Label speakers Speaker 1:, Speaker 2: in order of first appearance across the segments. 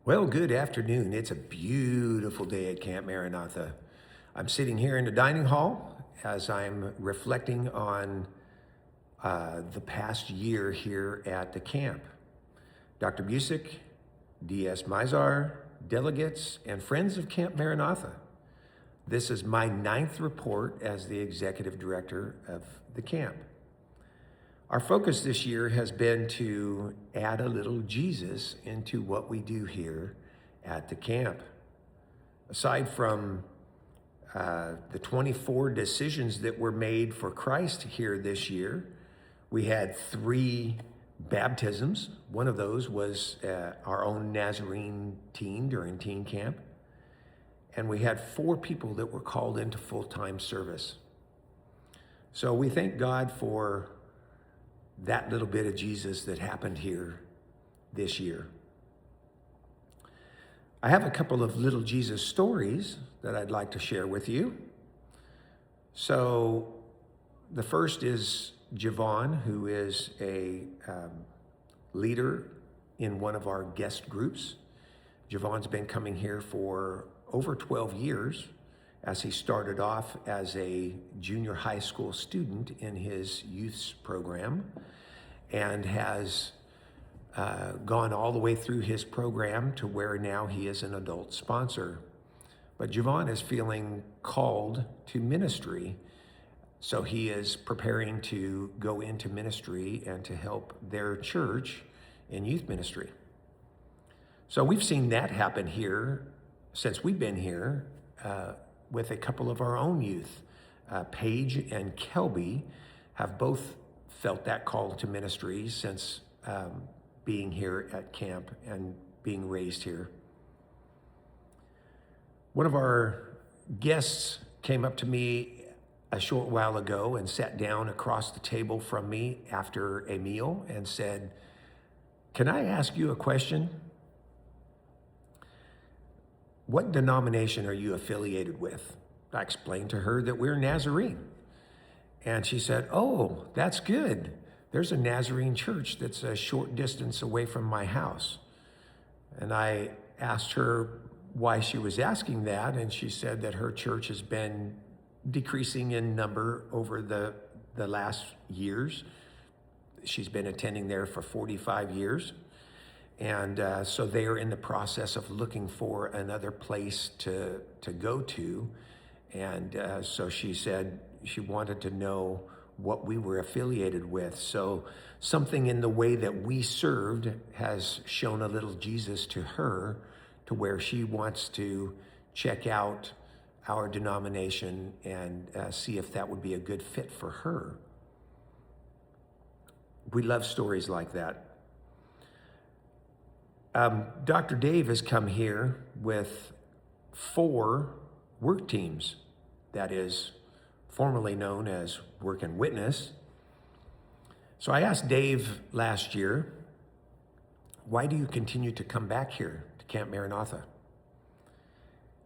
Speaker 1: Well, good afternoon. It's a beautiful day at Camp Maranatha. I'm sitting here in the dining hall as I'm reflecting on the past year here at the camp. Dr. Busick, D.S. Mizar, delegates, and friends of Camp Maranatha. This is my ninth report as the executive director of the camp. Our focus this year has been to add a little Jesus into what we do here at the camp. Aside from the 24 decisions that were made for Christ here this year, we had 3 baptisms. One of those was our own Nazarene teen during teen camp. And we had 4 people that were called into full-time service. So we thank God for that little bit of Jesus that happened here this year. I have a couple of little Jesus stories that I'd like to share with you. So the first is Javon, who is a leader in one of our guest groups. Javon's been coming here for over 12 years, as he started off as a junior high school student in his youth program and has gone all the way through his program to where now he is an adult sponsor. But Javon is feeling called to ministry, so he is preparing to go into ministry and to help their church in youth ministry. So we've seen that happen here since we've been here with a couple of our own youth. Paige and Kelby have both felt that call to ministry since being here at camp and being raised here. One of our guests came up to me a short while ago and sat down across the table from me after a meal and said, "Can I ask you a question? What denomination are you affiliated with?" I explained to her that we're Nazarene. And she said, "Oh, that's good. There's a Nazarene church that's a short distance away from my house." And I asked her why she was asking that, and she said that her church has been decreasing in number over the last years. She's been attending there for 45 years. And so they are in the process of looking for another place to go to. And so she said she wanted to know what we were affiliated with. So something in the way that we served has shown a little Jesus to her, to where she wants to check out our denomination and see if that would be a good fit for her. We love stories like that. Dr. Dave has come here with 4 work teams, that is formerly known as Work and Witness. So I asked Dave last year, "Why do you continue to come back here to Camp Maranatha?"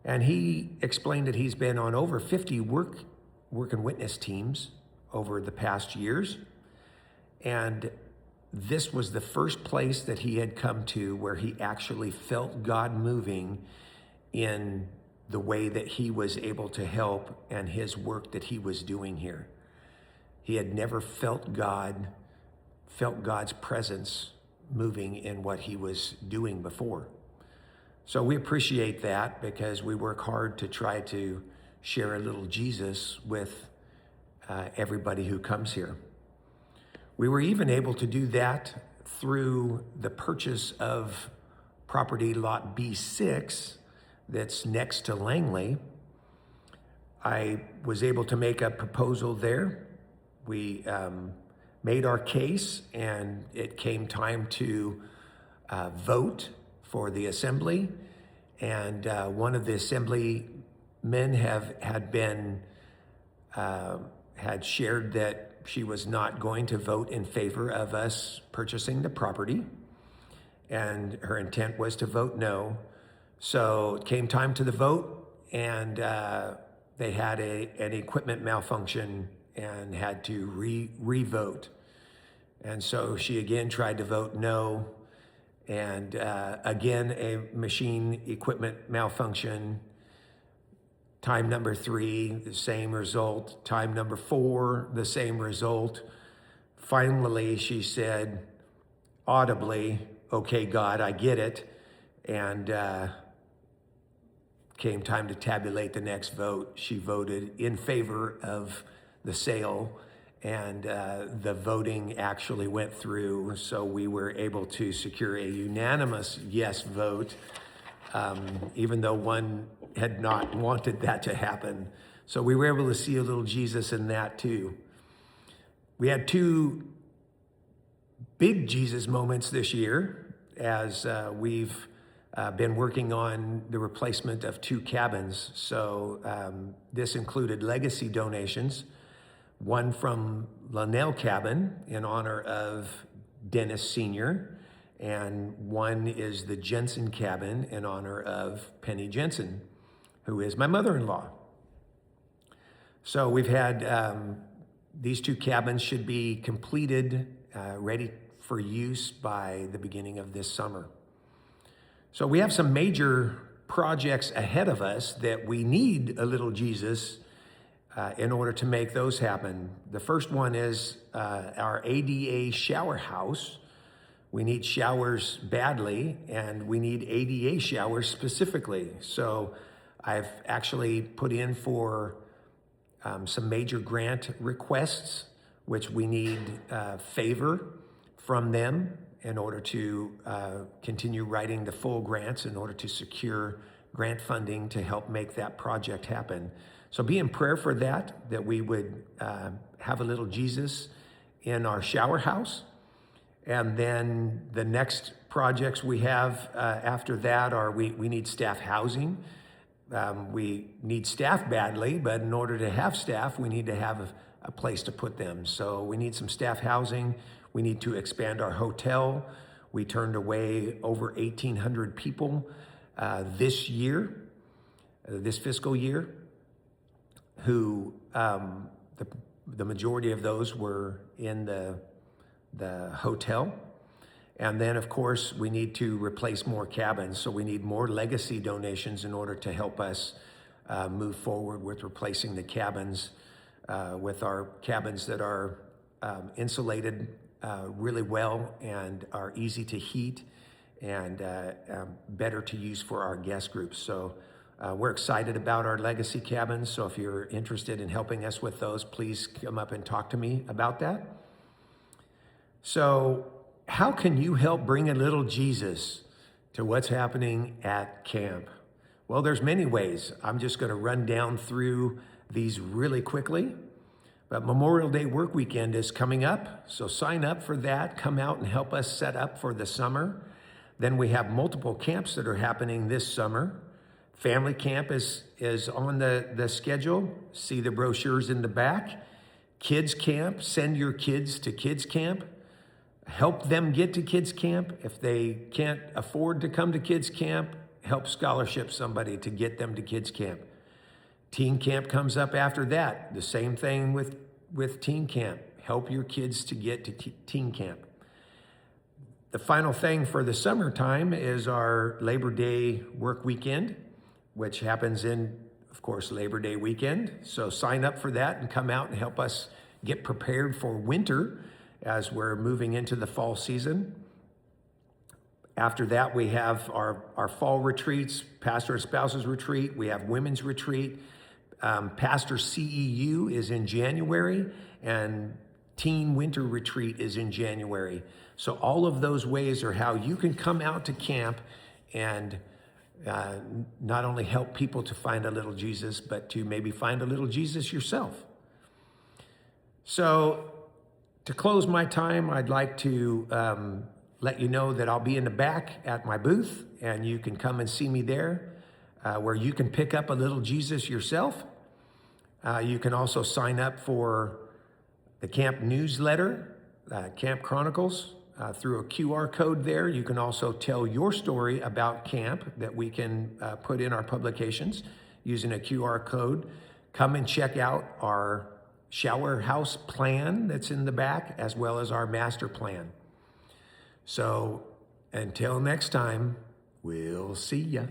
Speaker 1: And he explained that he's been on over 50 work and witness teams over the past years. And this was the first place that he had come to where he actually felt God moving in the way that he was able to help and his work that he was doing here. He had never felt God's presence moving in what he was doing before. So we appreciate that, because we work hard to try to share a little Jesus with everybody who comes here. We were even able to do that through the purchase of property lot B6 that's next to Langley. I was able to make a proposal there. We made our case, and it came time to vote for the assembly. And one of the assemblymen had shared that she was not going to vote in favor of us purchasing the property, and her intent was to vote no. So it came time to the vote, and they had an equipment malfunction and had to re-vote. And so she again tried to vote no, And again, a machine equipment malfunction. Time number 3, the same result. Time number 4, the same result. Finally, she said audibly, "Okay, God, I get it." And came time to tabulate the next vote. She voted in favor of the sale, and the voting actually went through. So we were able to secure a unanimous yes vote, even though one had not wanted that to happen. So we were able to see a little Jesus in that too. We had 2 big Jesus moments this year as we've been working on the replacement of 2 cabins. So this included legacy donations, one from Linnell Cabin in honor of Dennis Sr., and one is the Jensen Cabin in honor of Penny Jensen, who is my mother-in-law. So we've had these 2 cabins should be completed, ready for use by the beginning of this summer. So we have some major projects ahead of us that we need a little Jesus in order to make those happen. The first one is our ADA shower house. We need showers badly, and we need ADA showers specifically. So I've actually put in for some major grant requests, which we need favor from them in order to continue writing the full grants in order to secure grant funding to help make that project happen. So be in prayer for that we would have a little Jesus in our shower house. And then the next projects we have after that are we need staff housing. We need staff badly, but in order to have staff, we need to have a place to put them. So we need some staff housing. We need to expand our hotel. We turned away over 1,800 people this year, this fiscal year, who the majority of those were in the hotel. And then, of course, we need to replace more cabins. So we need more legacy donations in order to help us move forward with replacing the cabins with our cabins that are insulated really well and are easy to heat and better to use for our guest groups. So we're excited about our legacy cabins. So if you're interested in helping us with those, please come up and talk to me about that. So how can you help bring a little Jesus to what's happening at camp? Well, there's many ways. I'm just going to run down through these really quickly. But Memorial Day work weekend is coming up, so sign up for that. Come out and help us set up for the summer. Then we have multiple camps that are happening this summer. Family camp is on the schedule. See the brochures in the back. Kids camp, send your kids to kids camp. Help them get to kids camp. If they can't afford to come to kids camp, help scholarship somebody to get them to kids camp. Teen camp comes up after that. The same thing with teen camp. Help your kids to get to teen camp. The final thing for the summertime is our Labor Day work weekend, which happens in, of course, Labor Day weekend. So sign up for that and come out and help us get prepared for winter as we're moving into the fall season. After that, we have our fall retreats, Pastor and Spouses Retreat. We have Women's Retreat. Pastor CEU is in January, and Teen Winter Retreat is in January. So all of those ways are how you can come out to camp and not only help people to find a little Jesus, but to maybe find a little Jesus yourself. So to close my time, I'd like to let you know that I'll be in the back at my booth, and you can come and see me there, where you can pick up a little Jesus yourself. You can also sign up for the camp newsletter, Camp Chronicles, through a QR code there. You can also tell your story about camp that we can put in our publications using a QR code. Come and check out our shower house plan that's in the back, as well as our master plan. So Until next time, we'll see ya.